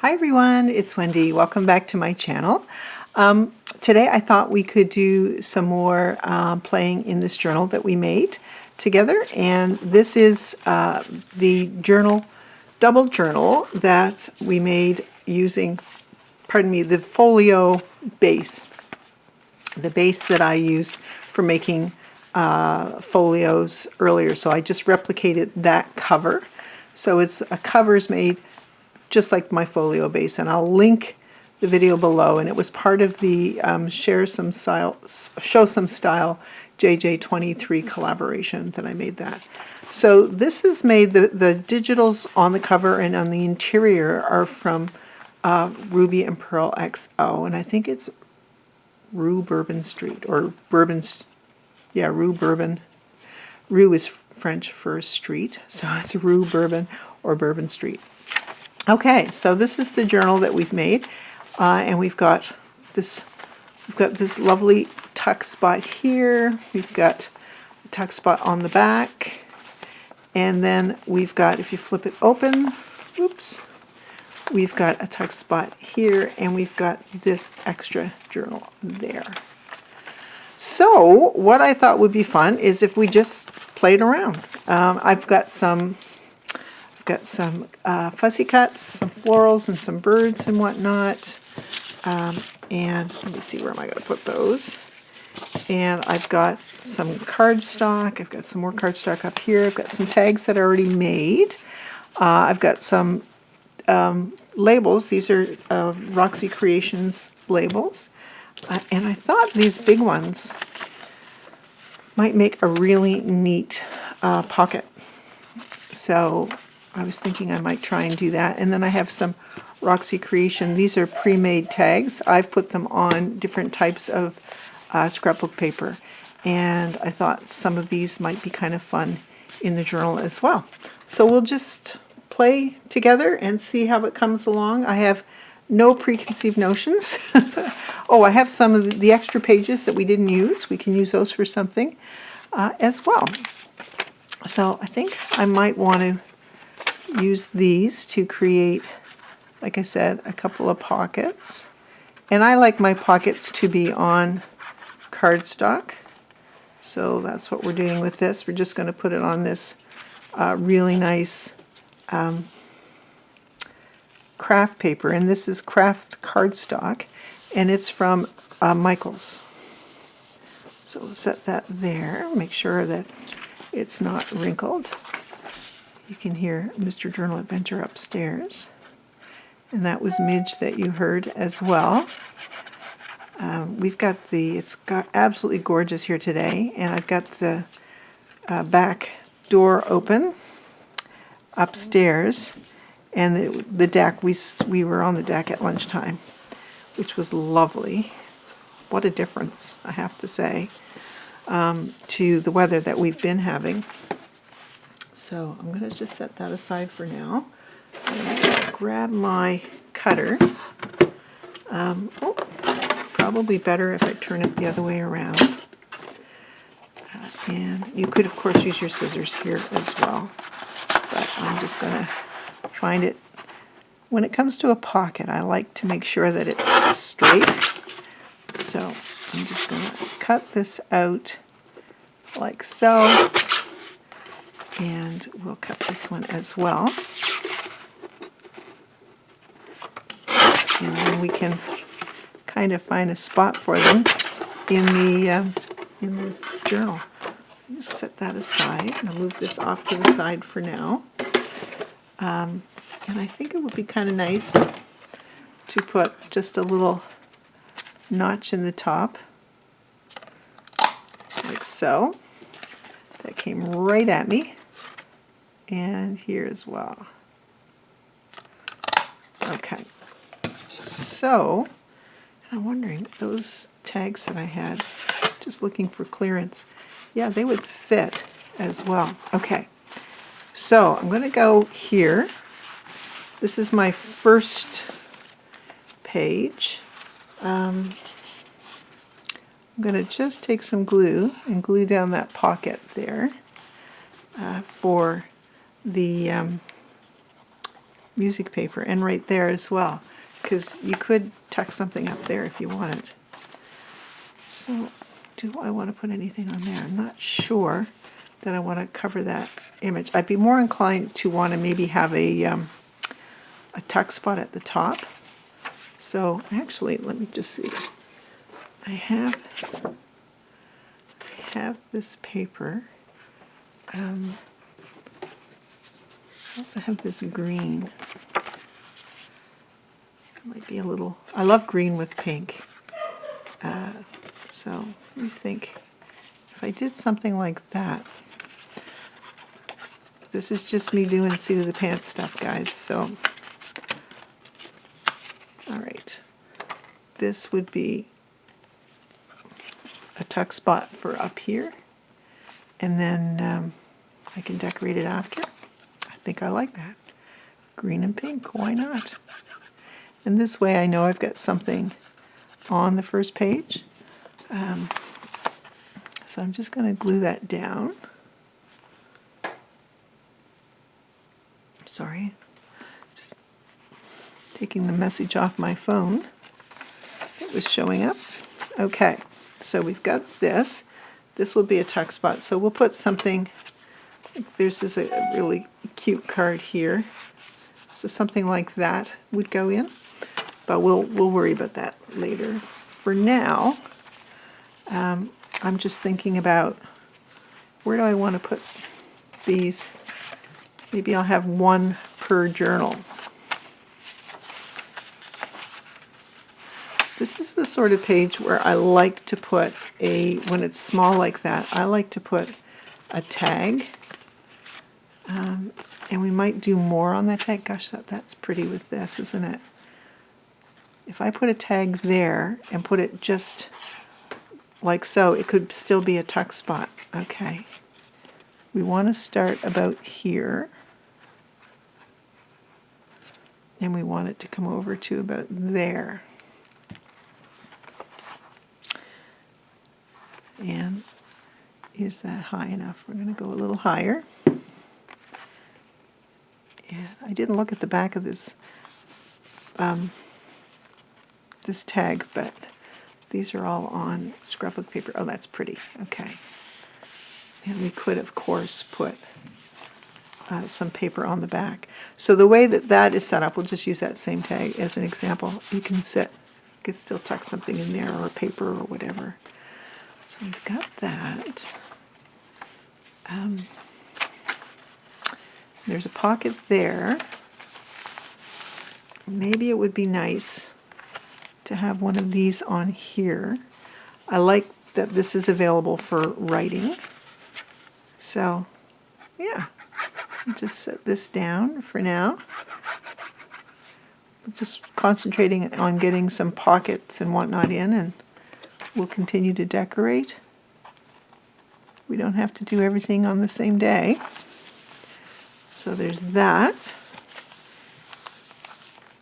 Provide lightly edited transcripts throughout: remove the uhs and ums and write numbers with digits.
Hi everyone, it's Wendy. Welcome back to my channel. Today I thought we could do some more playing in this journal that we made together, and this is the double journal that we made using, the Folio base. The base that I used for making folios earlier, so I just replicated that cover. So it's a cover's made just like my folio base, and I'll link the video below, and it was part of the Show Some Style JJ23 collaboration that I made that. So this is made, the digitals on the cover and on the interior are from Ruby and Pearl XO, and I think it's Rue Bourbon Street, or Bourbon's, yeah, Rue Bourbon. Rue is French for street, so it's Rue Bourbon or Bourbon Street. Okay, so this is the journal that we've made, and we've got this lovely tuck spot here. We've got a tuck spot on the back, and then we've got, if you flip it open, oops, we've got a tuck spot here, and we've got this extra journal there. So what I thought would be fun is if we just played around. I've got some fussy cuts, some florals, and some birds and whatnot. And let me see, where am I going to put those? And I've got some cardstock. I've got some more cardstock up here. I've got some tags that I already made. I've got some labels. These are Roxy Creations labels. And I thought these big ones might make a really neat pocket. So I was thinking I might try and do that. And then I have some Roxy Creation. These are pre-made tags. I've put them on different types of scrapbook paper. And I thought some of these might be kind of fun in the journal as well. So we'll just play together and see how it comes along. I have no preconceived notions. Oh, I have some of the extra pages that we didn't use. We can use those for something as well. So I think I might want to use these to create, like I said, a couple of pockets. And I like my pockets to be on cardstock. So that's what we're doing with this. We're just going to put it on this really nice craft paper. And this is craft cardstock. And it's from Michaels. So we'll set that there. Make sure that it's not wrinkled. You can hear Mr. Journal Adventure upstairs. And that was Midge that you heard as well. We've got it's got absolutely gorgeous here today. And I've got the back door open upstairs. And the deck, we were on the deck at lunchtime, which was lovely. What a difference, I have to say, to the weather that we've been having. So I'm going to just set that aside for now. I'm going to grab my cutter. Probably better if I turn it the other way around. And you could, of course, use your scissors here as well. But I'm just going to find it. When it comes to a pocket, I like to make sure that it's straight. So I'm just going to cut this out like so. And we'll cut this one as well. And then we can kind of find a spot for them in the journal. Just set that aside. I'll move this off to the side for now. And I think it would be kind of nice to put just a little notch in the top, like so. That came right at me. And here as well. Okay. So, I'm wondering, those tags that I had, just looking for clearance, yeah, they would fit as well. Okay. So, I'm going to go here. This is my first page. I'm going to just take some glue and glue down that pocket there for the music paper, and right there as well, because you could tuck something up there if you wanted. So do I want to put anything on there? I'm not sure that I want to cover that image. I'd be more inclined to want to maybe have a tuck spot at the top. So actually, let me just see. I have this paper. I also have this green. It might be a little, I love green with pink. So let me think. If I did something like that, this is just me doing seat of the pants stuff, guys. So, all right, this would be a tuck spot for up here, and then I can decorate it after. I think I like that. Green and pink, why not? And this way I know I've got something on the first page. So I'm just going to glue that down. Sorry, just taking the message off my phone. It was showing up. Okay, so we've got this. This will be a tuck spot. So we'll put something, there's this a really cute card here. So something like that would go in, but we'll worry about that later. For now, I'm just thinking about where do I want to put these. Maybe I'll have one per journal. This is the sort of page where I like to put when it's small like that, I like to put a tag. And we might do more on that tag. Gosh, that's pretty with this, isn't it? If I put a tag there and put it just like so, it could still be a tuck spot. Okay. We want to start about here. And we want it to come over to about there. And is that high enough? We're going to go a little higher. And I didn't look at the back of this this tag, but these are all on scrapbook paper. Oh, that's pretty. Okay. And we could, of course, put some paper on the back. So the way that is set up, we'll just use that same tag as an example. You can still tuck something in there, or paper or whatever. So we've got that. There's a pocket there. Maybe it would be nice to have one of these on here. I like that this is available for writing. So, yeah, I'll just set this down for now. Just concentrating on getting some pockets and whatnot in, and we'll continue to decorate. We don't have to do everything on the same day. So there's that.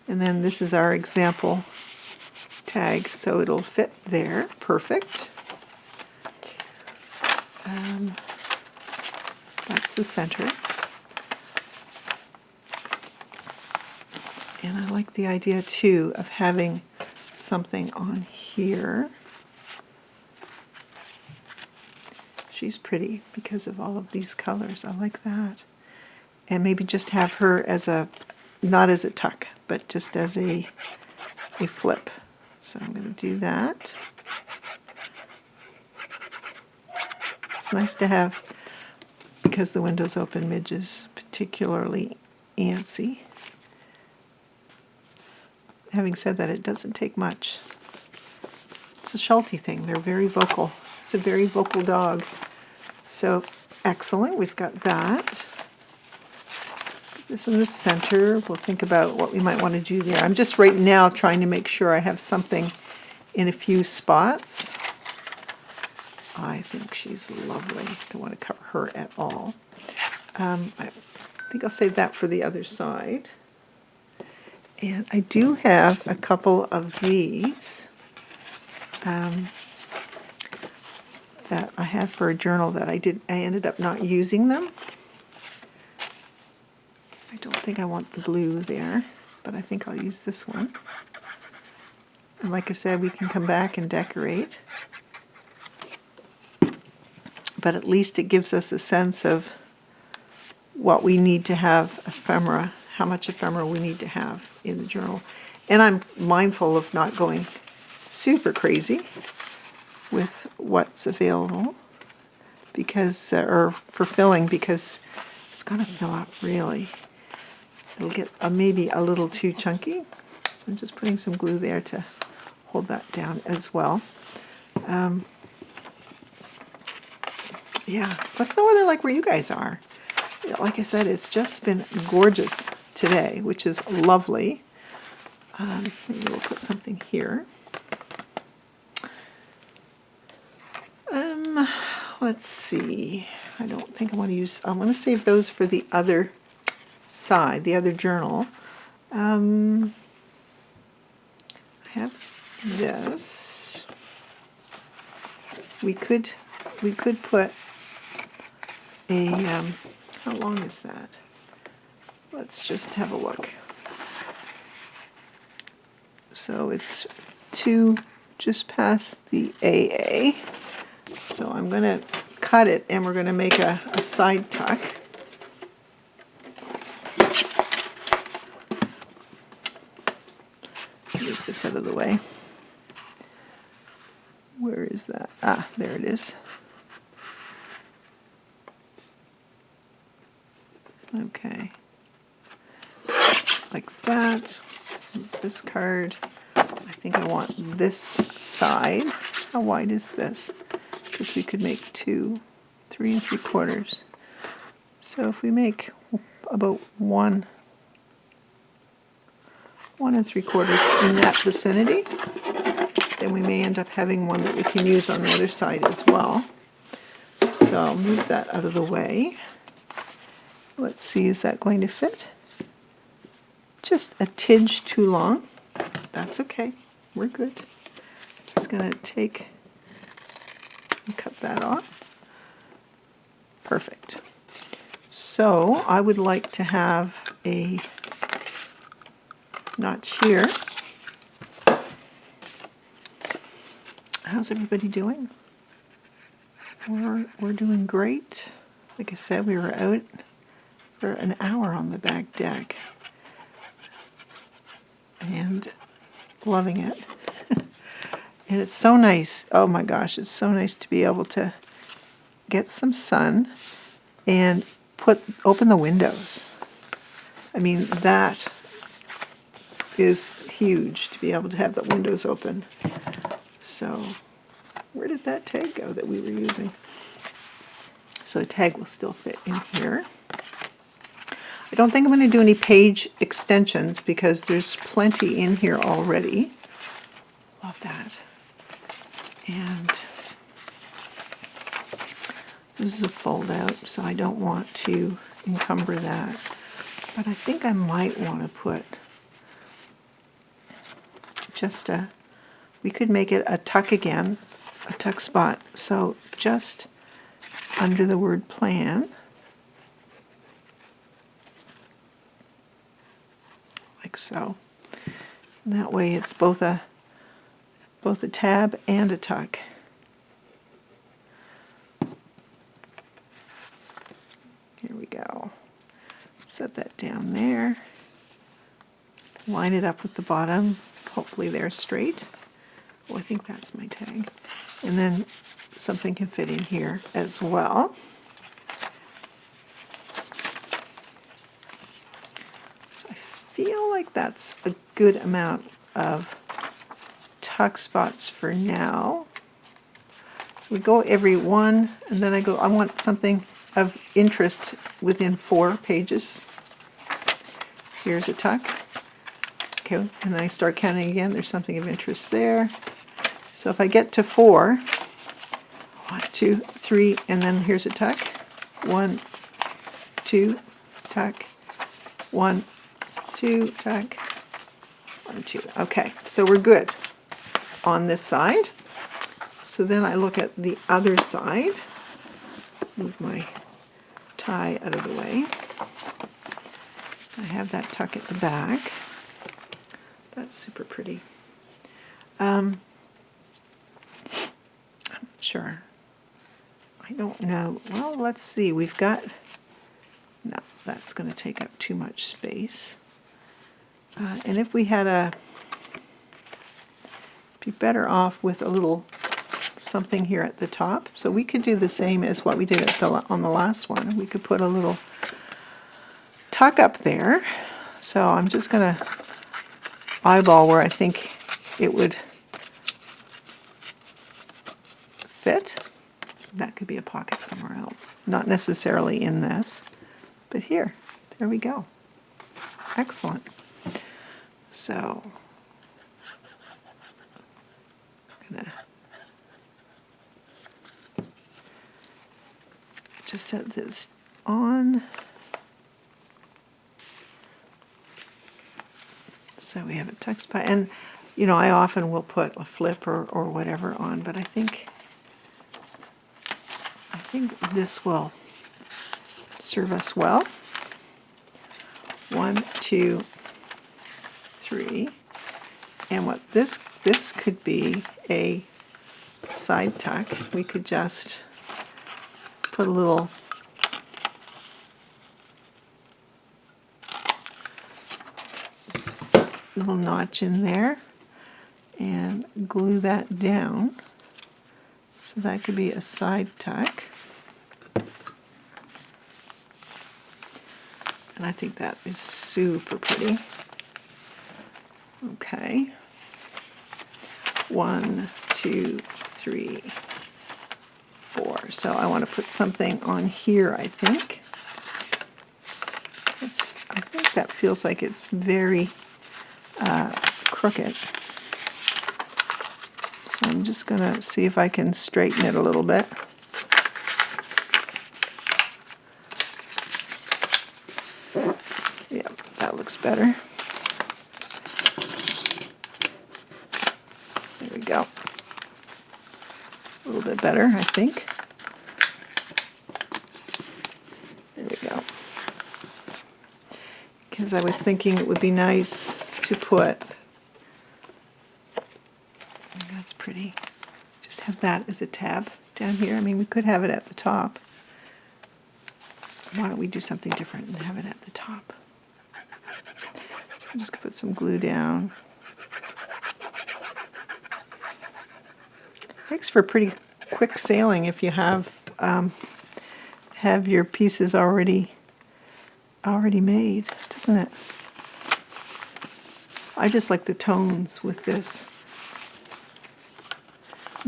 And then this is our example tag, so it'll fit there. Perfect. That's the center. And I like the idea, too, of having something on here. She's pretty because of all of these colors. I like that. And maybe just have her as not as a tuck, but just as a flip. So I'm going to do that. It's nice to have, because the window's open, Midge is particularly antsy. Having said that, it doesn't take much. It's a Sheltie thing. They're very vocal. It's a very vocal dog. So, excellent. We've got that. This in the center. We'll think about what we might want to do there. I'm just right now trying to make sure I have something in a few spots. I think she's lovely. Don't want to cover her at all. I think I'll save that for the other side. And I do have a couple of these that I had for a journal that I ended up not using them. I don't think I want the blue there, but I think I'll use this one. And like I said, we can come back and decorate. But at least it gives us a sense of what we need to have ephemera, how much ephemera we need to have in the journal. And I'm mindful of not going super crazy with what's available, because, or for filling, because it's going to fill up really. It'll get maybe a little too chunky. So I'm just putting some glue there to hold that down as well. Yeah, let us know what they're like where you guys are. Like I said, it's just been gorgeous today, which is lovely. Maybe we'll put something here. Let's see. I don't think I want to use, I want to save those for the other side, the other journal. I have this. We could put a, how long is that? Let's just have a look. So it's 2 just past the AA. So I'm going to cut it and we're going to make a side tuck. Move this out of the way. Where is that? Ah, there it is. Okay. Like that. This card. I think I want this side. How wide is this? Because we could make 2, 3 3/4. So if we make about 1 3/4 in that vicinity, then we may end up having one that we can use on the other side as well. So I'll move that out of the way. Let's see, is that going to fit? Just a tidge too long. That's okay. We're good. Just going to take and cut that off. Perfect. So I would like to have a notch here. How's everybody doing? We're doing great. Like I said, we were out for an hour on the back deck and loving it. And it's so nice. Oh my gosh, it's so nice to be able to get some sun and open the windows. I mean, that is huge, to be able to have the windows open. So where did that tag go that we were using? So a tag will still fit in here. I don't think I'm going to do any page extensions because there's plenty in here already. Love that. And this is a fold out, so I don't want to encumber that. But I think I might want to put just we could make it a tuck again, a tuck spot. So just under the word plan, like so. And that way it's both a tab and a tuck. Here we go. Set that down there. Line it up with the bottom. Hopefully they're straight. Oh, I think that's my tag. And then something can fit in here as well. So I feel like that's a good amount of tuck spots for now. So we go every one, and then I want something of interest within 4 pages. Here's a tuck. Okay, and then I start counting again. There's something of interest there. So if I get to 4, 1, 2, 3, and then here's a tuck. 1, 2, tuck. 1, 2, tuck. 1, 2. Okay, so we're good on this side. So then I look at the other side. Move my tie out of the way. I have that tuck at the back. That's super pretty. I'm not sure. I don't know. Well, let's see. We've got... No, that's going to take up too much space. And if we had a... Be better off with a little something here at the top. So we could do the same as what we did at on the last one. We could put a little tuck up there. So I'm just going to eyeball where I think it would fit. That could be a pocket somewhere else. Not necessarily in this, but here. There we go. Excellent. So I'm going to just set this on. So we have a tuck spot, and you know, I often will put a flip or whatever on, but I think this will serve us well. 1, 2, 3, and what this could be a side tuck. We could just put a little notch in there and glue that down. So that could be a side tuck. And I think that is super pretty. Okay. 1, 2, 3, 4. So I want to put something on here, I think. I think that feels like it's very crooked. So I'm just going to see if I can straighten it a little bit. Yeah, that looks better. There we go. A little bit better, I think. There we go. Because I was thinking it would be nice to put, that's pretty, just have that as a tab down here. I mean, we could have it at the top. Why don't we do something different and have it at the top? So I'm just going to put some glue down. Makes for pretty quick sailing if you have your pieces already made, doesn't it? I just like the tones with this.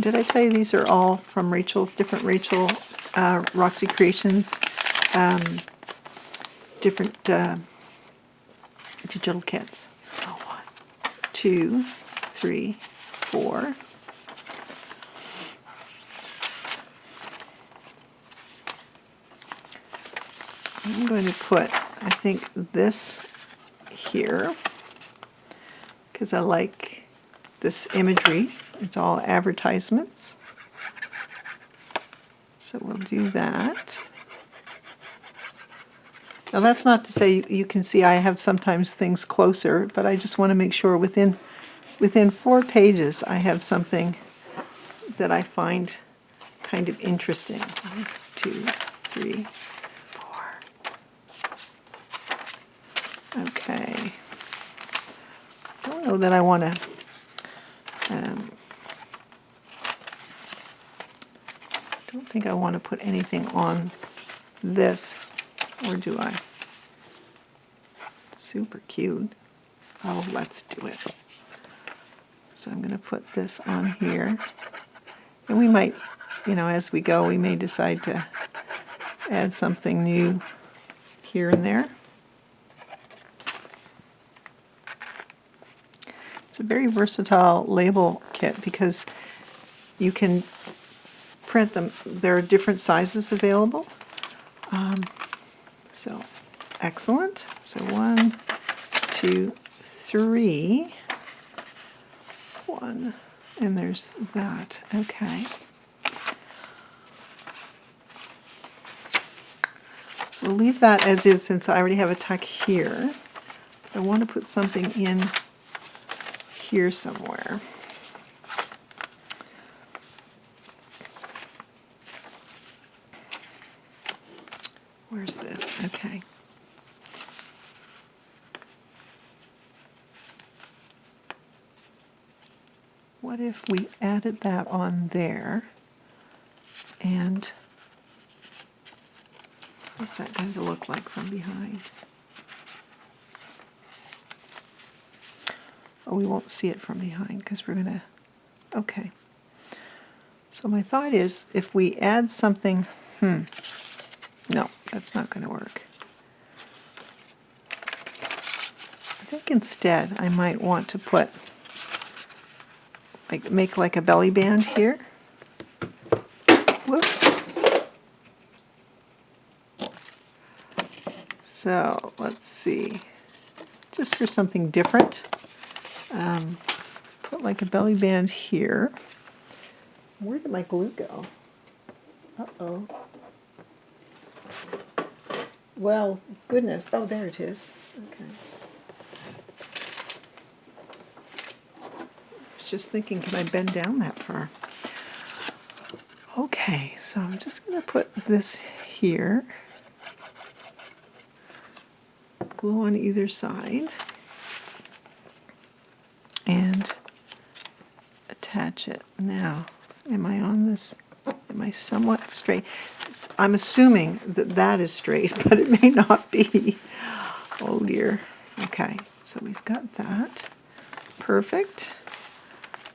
Did I tell you these are all from different Rachel Roxy Creations, different digital kits. So 1, 2, 3, 4. I'm going to put, I think, this here because I like this imagery. It's all advertisements. So we'll do that. Now that's not to say you can see I have sometimes things closer, but I just want to make sure within 4 pages I have something that I find kind of interesting. 1, 2, 3, 4. Okay. Don't know that I want to don't think I want to put anything on this, or do I? Super cute. Oh, let's do it. So I'm going to put this on here. And we might, you know, as we go, we may decide to add something new here and there. It's a very versatile label kit because you can print them. There are different sizes available. So excellent. So 1, 2, 3. 1, and there's that. Okay. So we'll leave that as is since I already have a tuck here. I want to put something in here somewhere. Where's this? Okay. What if we added that on there? And what's that going to look like from behind? Oh, we won't see it from behind because we're going to, okay. So my thought is if we add something, no, that's not going to work. I think instead I might want to put, make like a belly band here. Whoops. So let's see, just for something different, put like a belly band here. Where did my glue go? Uh-oh. Well, goodness. Oh, there it is. Okay. I was just thinking, can I bend down that far? Okay, so I'm just going to put this here. Glue on either side. And attach it. Now, am I on this? Am I somewhat straight? I'm assuming that that is straight, but it may not be. Oh dear. Okay, so we've got that. Perfect.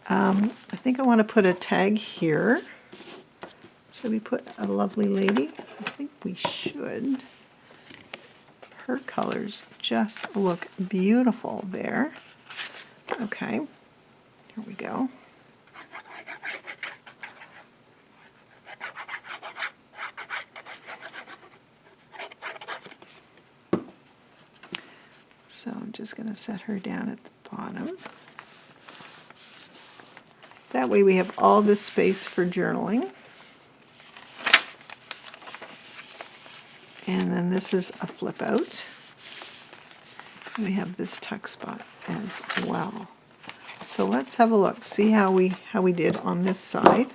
I think I want to put a tag here. Should we put a lovely lady? I think we should. Her colors just look beautiful there. Okay, here we go. So I'm just going to set her down at the bottom. That way we have all this space for journaling. And then this is a flip out. We have this tuck spot as well. So let's have a look. See how we did on this side.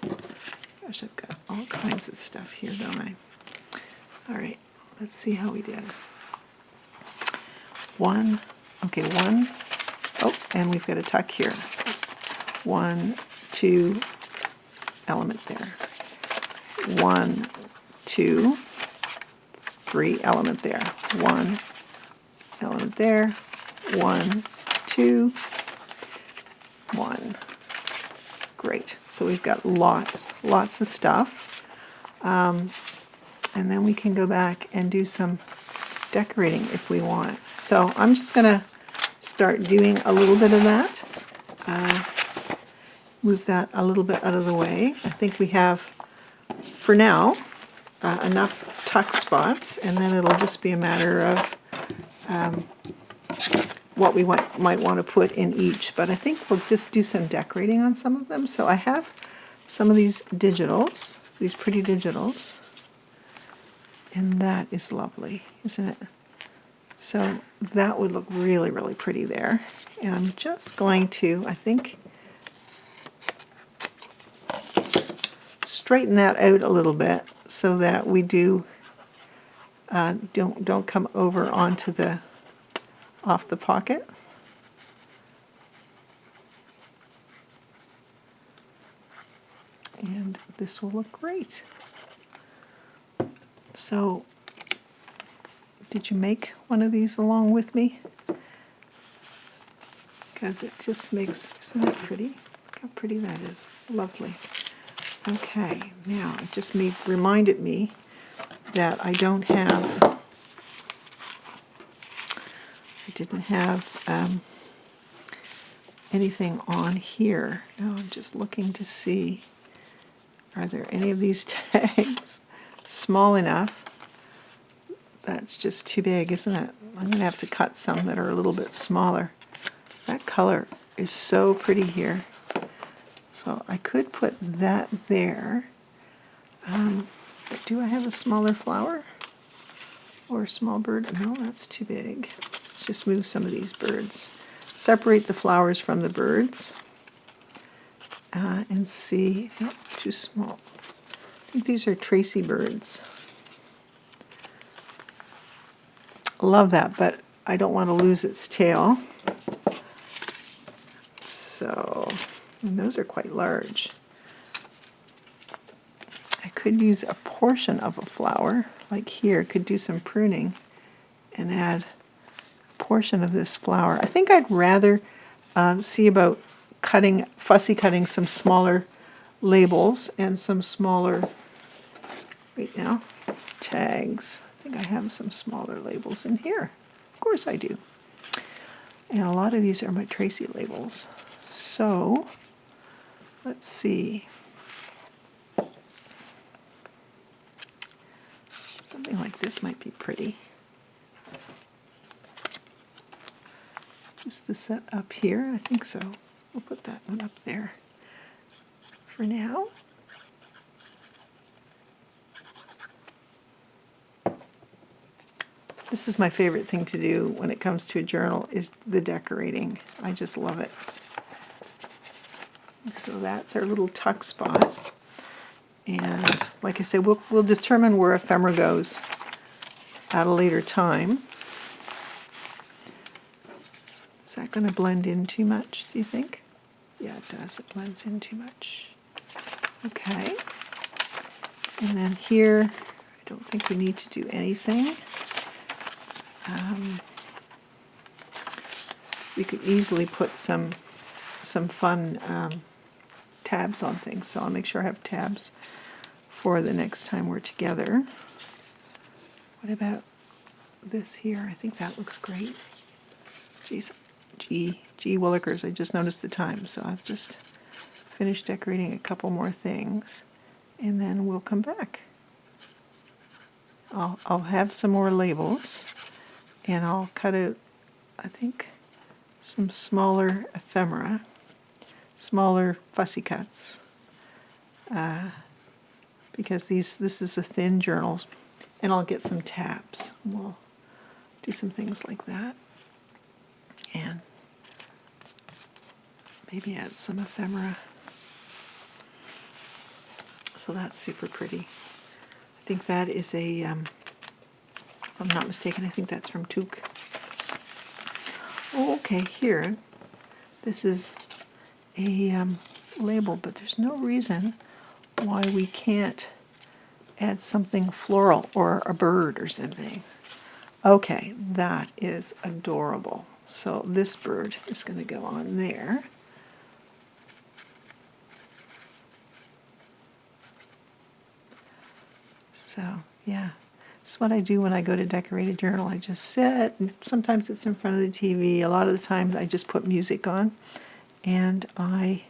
Gosh, I've got all kinds of stuff here, don't I? All right, let's see how we did. One, oh, and we've got a tuck here. 1, 2, element there. 1, 2, 3, element there. 1, element there. 1, 2, 1. Great. So we've got lots of stuff. And then we can go back and do some decorating if we want. So I'm just going to start doing a little bit of that. Move that a little bit out of the way. I think we have, for now, enough tuck spots, and then it'll just be a matter of what we might want to put in each. But I think we'll just do some decorating on some of them. So I have some of these digitals, these pretty digitals, and that is lovely, isn't it? So that would look really, really pretty there. And I'm just going to, I think, straighten that out a little bit so that we don't come over onto the off the pocket. And this will look great. So, did you make one of these along with me? Because it just makes, isn't that pretty? Look how pretty that is. Lovely. Okay, now it just reminded me that I didn't have anything on here. Now I'm just looking to see, are there any of these tags small enough? That's just too big, isn't it? I'm going to have to cut some that are a little bit smaller. That color is so pretty here. So I could put that there. But do I have a smaller flower? Or a small bird? No, that's too big. Let's Let's just move some of these birds. Separate the flowers from the birds. And see, nope, too small. I think these are Tracy birds. Love that, but I don't want to lose its tail. So, and those are quite large. I could use a portion of a flower, like here, could do some pruning and add a portion of this flower. I think I'd rather see about fussy cutting some smaller labels and some smaller, wait now, tags. I think I have some smaller labels in here. Of course I do. And a lot of these are my Tracy labels. So, let's see. Something like this might be pretty. Is this set up here? I think so. We'll put that one up there for now. This is my favorite thing to do when it comes to a journal, is the decorating. I just love it. So that's our little tuck spot. And like I said, we'll determine where ephemera goes at a later time. Is that going to blend in too much, do you think? Yeah, it does. It blends in too much. Okay. And then here, I don't think we need to do anything. We could easily put some fun tabs on things, so I'll make sure I have tabs for the next time we're together. What about this here? I think that looks great. Geez, gee willikers, I just noticed the time, so I've just finished decorating a couple more things, and then we'll come back. I'll have some more labels, and I'll cut out, I think, some smaller ephemera, smaller fussy cuts, because this is a thin journal, and I'll get some tabs. We'll do some things like that, and maybe add some ephemera. So that's super pretty. I think that is a, if I'm not mistaken, I think that's from Toque. Oh, okay, here, this is a label, but there's no reason why we can't add something floral or a bird or something. Okay, that is adorable. So this bird is going to go on there. So, yeah. This is what I do when I go to decorate a journal. I just sit, and sometimes it's in front of the TV. A lot of the time I just put music on, and I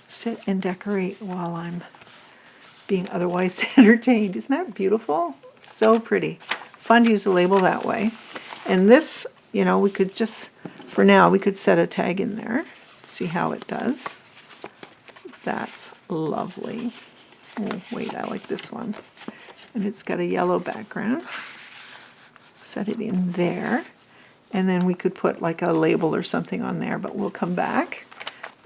sit and decorate while I'm being otherwise entertained. Isn't that beautiful? So pretty. Fun to use a label that way. And this, you know, we could just, for now, we could set a tag in there, see how it does. That's lovely. Oh, wait, I like this one. And it's got a yellow background. Set it in there. And then we could put like a label or something on there, but we'll come back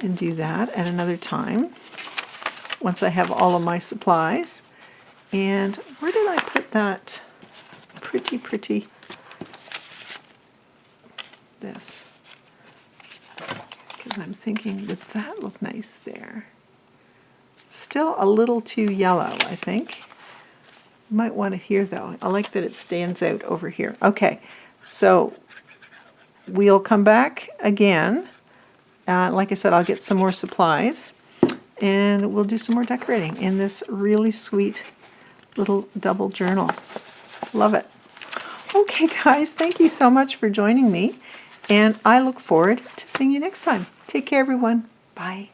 and do that at another time once I have all of my supplies. And where did I put that pretty this? Because I'm thinking, would that look nice there? Still a little too yellow, I think. Might want it here though. I like that it stands out over here. Okay, so we'll come back again. Like I said, I'll get some more supplies, and we'll do some more decorating in this really sweet little double journal. Love it. Okay, guys, thank you so much for joining me, and I look forward to seeing you next time. Take care, everyone. Bye.